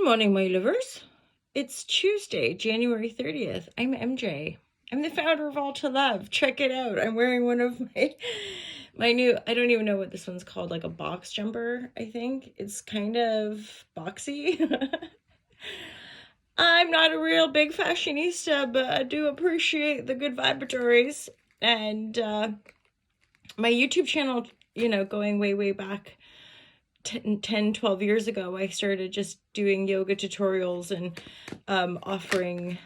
morning, my lovers. It's Tuesday, January 30th. I'm MJ. I'm the founder of All to Love. Check it out. I'm wearing one of my new, I don't even know what this one's called, like a box jumper, I think. It's kind of boxy. I'm not a real big fashionista, but I do appreciate the good vibratories. And my YouTube channel, going way back 10, 12 years ago, I started just doing yoga tutorials and offering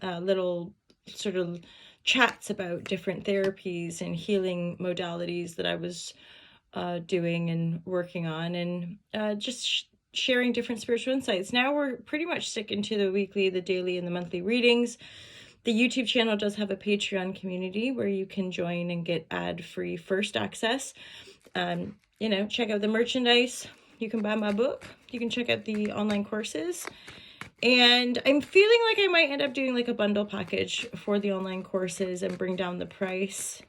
little sort of chats about different therapies and healing modalities that I was doing and working on, and just sharing different spiritual insights. Now we're pretty much sticking to the weekly, the daily, and the monthly readings. The YouTube channel does have a Patreon community where you can join and get ad-free first access. Check out the merchandise. You can buy my book. You can check out the online courses. And I'm feeling like I might end up doing like a bundle package for the online courses and bring down the price.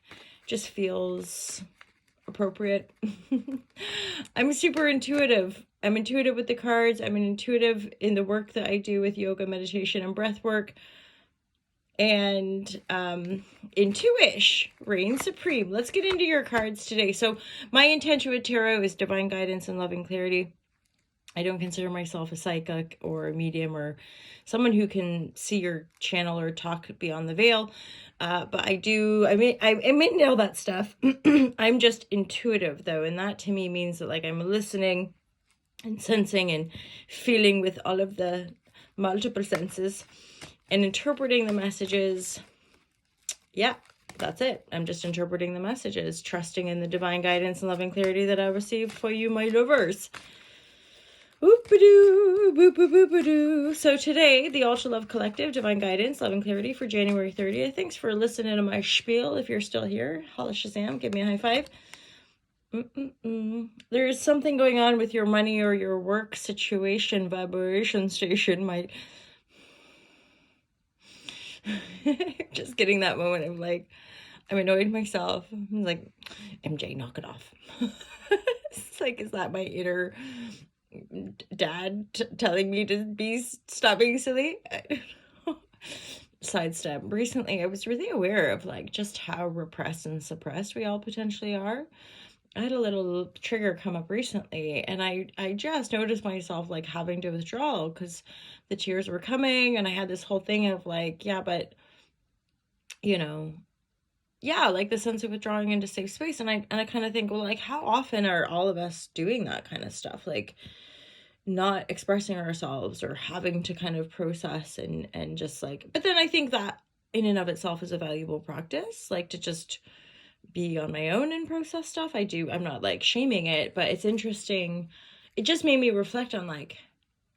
Just feels appropriate. I'm super intuitive. I'm intuitive with the cards. I'm intuitive in the work that I do with yoga, meditation, and breath work. And Intuish reigns supreme. Let's get into your cards today. So my intention with tarot is divine guidance and loving clarity. I don't consider myself a psychic or a medium or someone who can see your channel or talk beyond the veil. But I may know that stuff. I'm just intuitive though. And that to me means that like I'm listening and sensing and feeling with all of the multiple senses and interpreting the messages. Yeah, that's it. I'm just interpreting the messages, trusting in the divine guidance and loving clarity that I receive for you, my lovers. Boop-a-doo, boop-a-boop-a-doo. So today, the All to Love Collective, Divine Guidance, Loving Clarity for January 30th. Thanks for listening to my spiel. If you're still here, holla Shazam, give me a high five. There's something going on with your money or your work situation, vibration station. Just getting that moment of like, I'm annoyed myself. I'm like, MJ, knock it off. It's like, is that my inner dad telling me to stop being silly? Sidestep. Recently, I was really aware of like just how repressed and suppressed we all potentially are. I had a little trigger come up recently, and I just noticed myself like having to withdraw because the tears were coming, and I had this whole thing of like, yeah, but like the sense of withdrawing into safe space. And I kind of think, well, like how often are all of us doing that kind of stuff? Like not expressing ourselves or having to kind of process and just like, but then I think that in and of itself is a valuable practice, like to just be on my own and process stuff. I'm not like shaming it, but it's interesting. It just made me reflect on like,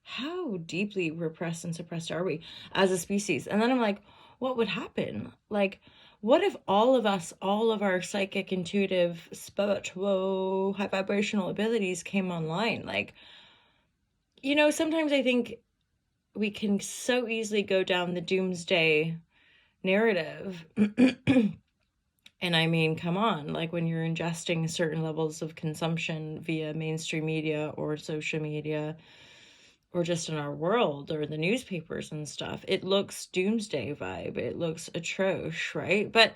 how deeply repressed and suppressed are we as a species? And then I'm like, what would happen? Like, what if all of us, all of our psychic, intuitive, spiritual, high vibrational abilities came online? Like, sometimes I think we can so easily go down the doomsday narrative. And I mean, come on, like when you're ingesting certain levels of consumption via mainstream media or social media, or just in our world or the newspapers and stuff, it looks doomsday vibe. It looks atrocious, right? But,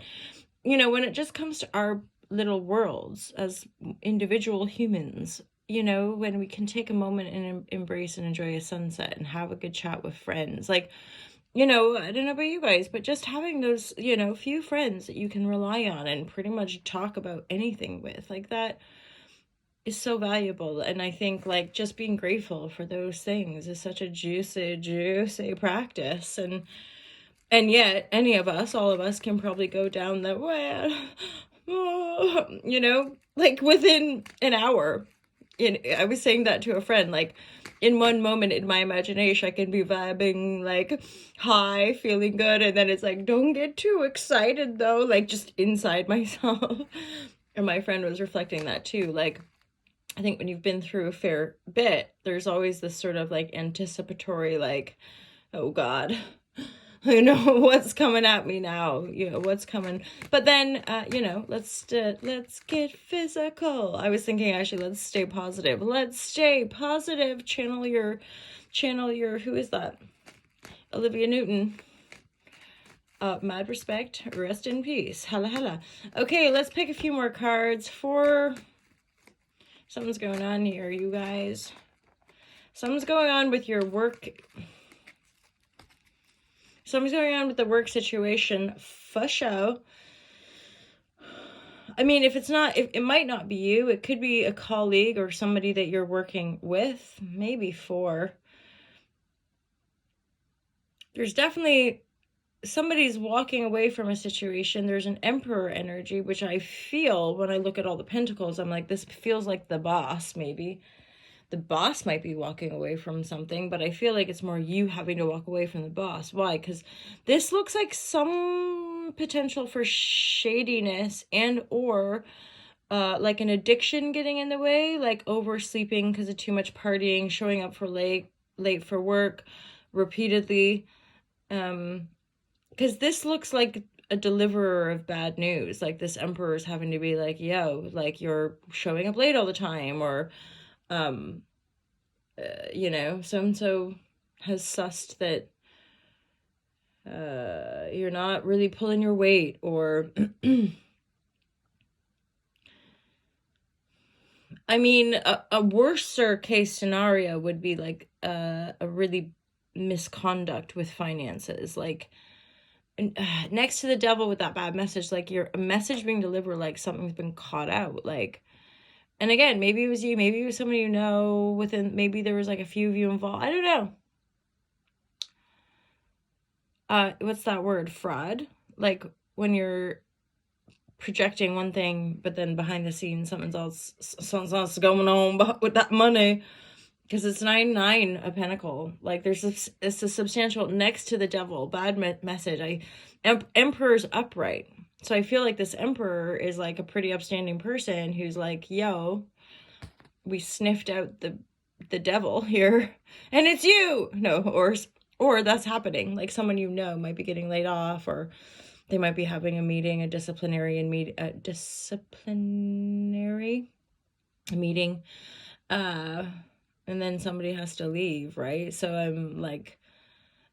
when it just comes to our little worlds as individual humans, when we can take a moment and embrace and enjoy a sunset and have a good chat with friends, like, I don't know about you guys, but just having those, few friends that you can rely on and pretty much talk about anything with, like that is so valuable. And I think like just being grateful for those things is such a juicy practice. And yet any of us, all of us can probably go down that way, like within an hour. I was saying that to a friend, like in one moment in my imagination, I can be vibing like high, feeling good. And then it's like, don't get too excited though, like just inside myself. And my friend was reflecting that too. Like, I think when you've been through a fair bit, there's always this sort of like anticipatory, like, oh God, You know, what's coming at me now? You know, what's coming? But then, you know, let's get physical. I was thinking actually, let's stay positive. Let's stay positive. Channel your, who is that? Olivia Newton. Mad respect. Rest in peace. Hella hella. Okay, let's pick a few more cards for. Something's going on here, you guys. Something's going on with your work. Something's going on with the work situation, for sure. I mean, if it's not, it might not be you. It could be a colleague or somebody that you're working with. Maybe for. There's definitely somebody's walking away from a situation. There's an Emperor energy, which I feel when I look at all the pentacles. I'm like, this feels like the boss, maybe. The boss might be walking away from something, but I feel like it's more you having to walk away from the boss. Why? Because this looks like some potential for shadiness and or like an addiction getting in the way, like oversleeping because of too much partying, showing up for late for work repeatedly. Because this looks like a deliverer of bad news. Like this Emperor is having to be like, yo, like you're showing up late all the time, or you know, so-and-so has sussed that you're not really pulling your weight, or I mean, a worser case scenario would be like a really misconduct with finances, like next to the Devil with that bad message, like your message being delivered, like something's been caught out, like. And again, maybe it was you, maybe it was somebody you know within, maybe there was like a few of you involved. I don't know. What's that word? Fraud? Like when you're projecting one thing, but then behind the scenes, something else going on with that money. Because it's 9 a pentacle. Like it's a substantial next to the Devil. Bad message. Emperor's upright. So I feel like this Emperor is like a pretty upstanding person who's like, yo, we sniffed out the Devil here, and it's you. No, or that's happening. Like someone you know might be getting laid off, or they might be having a meeting, a disciplinary meeting. And then somebody has to leave, right? So I'm like,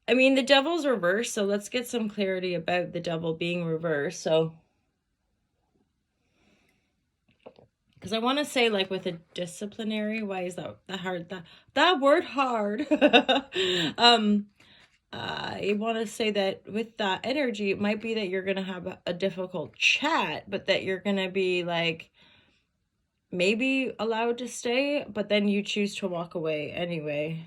I mean, the Devil's reversed, so let's get some clarity about the Devil being reversed. So, because I want to say, like, with a disciplinary, why is that hard? That word hard. I want to say that with that energy, it might be that you're going to have a difficult chat, but that you're going to be, like, maybe allowed to stay, but then you choose to walk away anyway.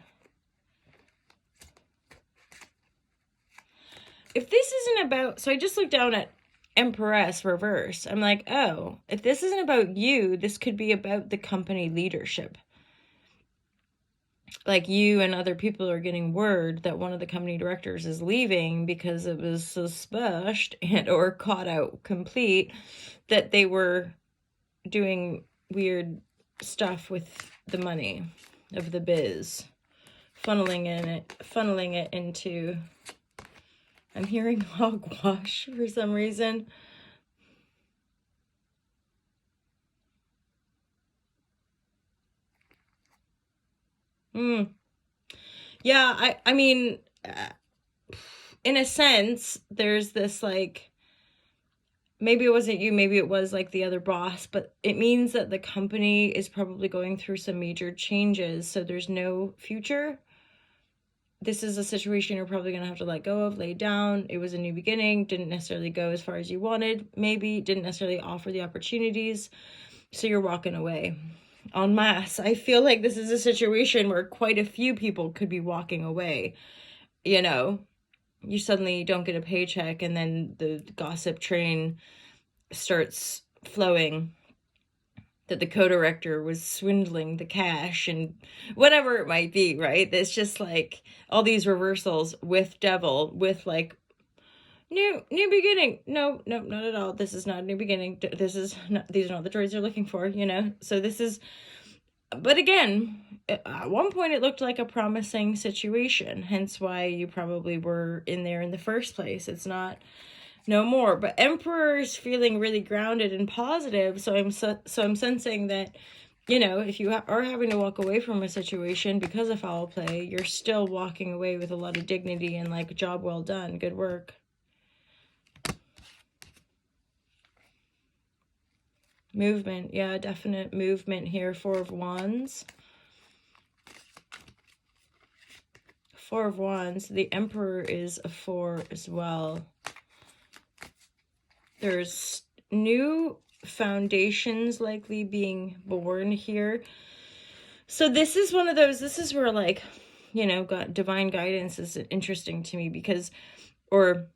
If this isn't about, so I just looked down at Empress reverse. I'm like, oh, if this isn't about you, this could be about the company leadership. Like you and other people are getting word that one of the company directors is leaving because it was suspicious and or caught out complete that they were doing weird stuff with the money of the biz, funneling it into. I'm hearing hogwash for some reason. Yeah, I mean, in a sense, there's this like, maybe it wasn't you, maybe it was like the other boss, but it means that the company is probably going through some major changes, so there's no future. This is a situation you're probably going to have to let go of, lay down. It was a new beginning, didn't necessarily go as far as you wanted, maybe didn't necessarily offer the opportunities, so you're walking away en masse. I feel like this is a situation where quite a few people could be walking away. You know, you suddenly don't get a paycheck, and then the gossip train starts flowing that the co-director was swindling the cash and whatever it might be, right? It's just like all these reversals with Devil, with like new beginning. No, not at all. This is not a new beginning. This is not, these are not the droids you're looking for, you know? So this is But again, at one point it looked like a promising situation, hence why you probably were in there in the first place. It's not no more. But Emperor is feeling really grounded and positive, so I'm sensing that, you know, if you are having to walk away from a situation because of foul play, you're still walking away with a lot of dignity and like, job well done, good work. Movement, yeah, definite movement here. Four of Wands. Four of Wands. The Emperor is a 4 as well. There's new foundations likely being born here. So this is one of those, this is where, like, you know, divine guidance is interesting to me because, or,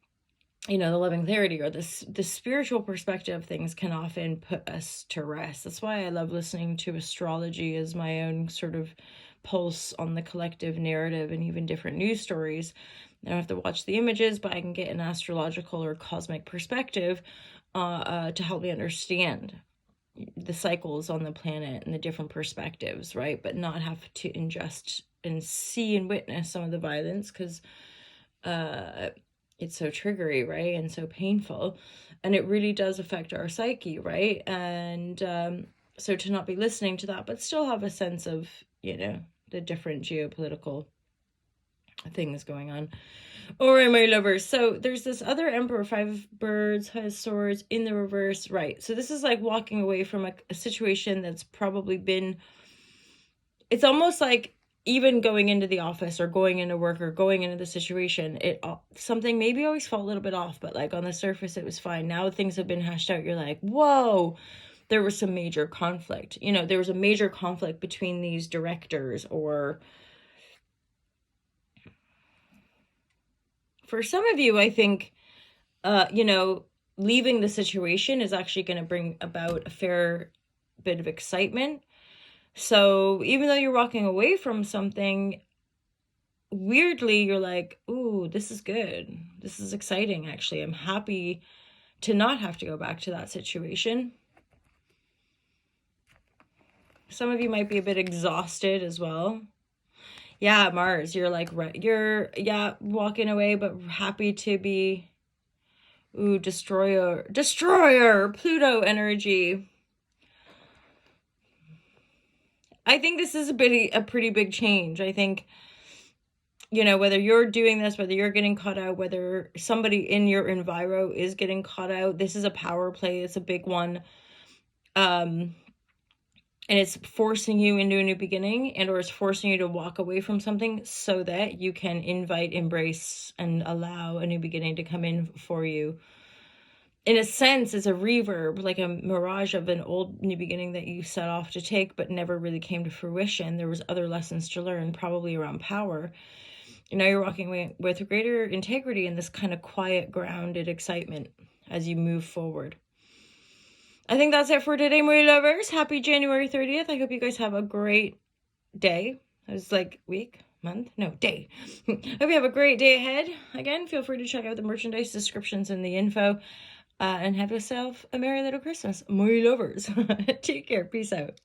you know, the loving clarity or the spiritual perspective of things can often put us to rest. That's why I love listening to astrology as my own sort of pulse on the collective narrative and even different news stories. I don't have to watch the images, but I can get an astrological or cosmic perspective to help me understand the cycles on the planet and the different perspectives, right? But not have to ingest and see and witness some of the violence because it's so triggery, right? And so painful. And it really does affect our psyche, right? And so to not be listening to that, but still have a sense of, you know, the different geopolitical things going on. All right, my lovers. So there's this other Emperor, 5 of Birds, has Swords in the reverse, right? So this is like walking away from a situation that's probably been, it's almost like even going into the office or going into work or going into the situation, something maybe always felt a little bit off, but like on the surface it was fine. Now things have been hashed out. You're like, whoa, there was some major conflict. You know, there was a major conflict between these directors, or for some of you, I think, you know, leaving the situation is actually going to bring about a fair bit of excitement. So even though you're walking away from something, weirdly, you're like, ooh, this is good. This is exciting, actually. I'm happy to not have to go back to that situation. Some of you might be a bit exhausted as well. Yeah, Mars, you're like, you're, yeah, walking away, but happy to be, ooh, destroyer, Pluto energy. I think this is a pretty big change. I think, you know, whether you're doing this, whether you're getting caught out, whether somebody in your enviro is getting caught out, this is a power play. It's a big one. And it's forcing you into a new beginning, and or it's forcing you to walk away from something so that you can invite, embrace, and allow a new beginning to come in for you. In a sense, it's a reverb, like a mirage of an old new beginning that you set off to take but never really came to fruition. There was other lessons to learn, probably around power. And now you're walking away with greater integrity and this kind of quiet, grounded excitement as you move forward. I think that's it for today, my lovers. Happy January 30th. I hope you guys have a great day. I was like, week? Month? No, day. Hope you have a great day ahead. Again, feel free to check out the merchandise descriptions and the info. And have yourself a merry little Christmas, my lovers. Take care. Peace out.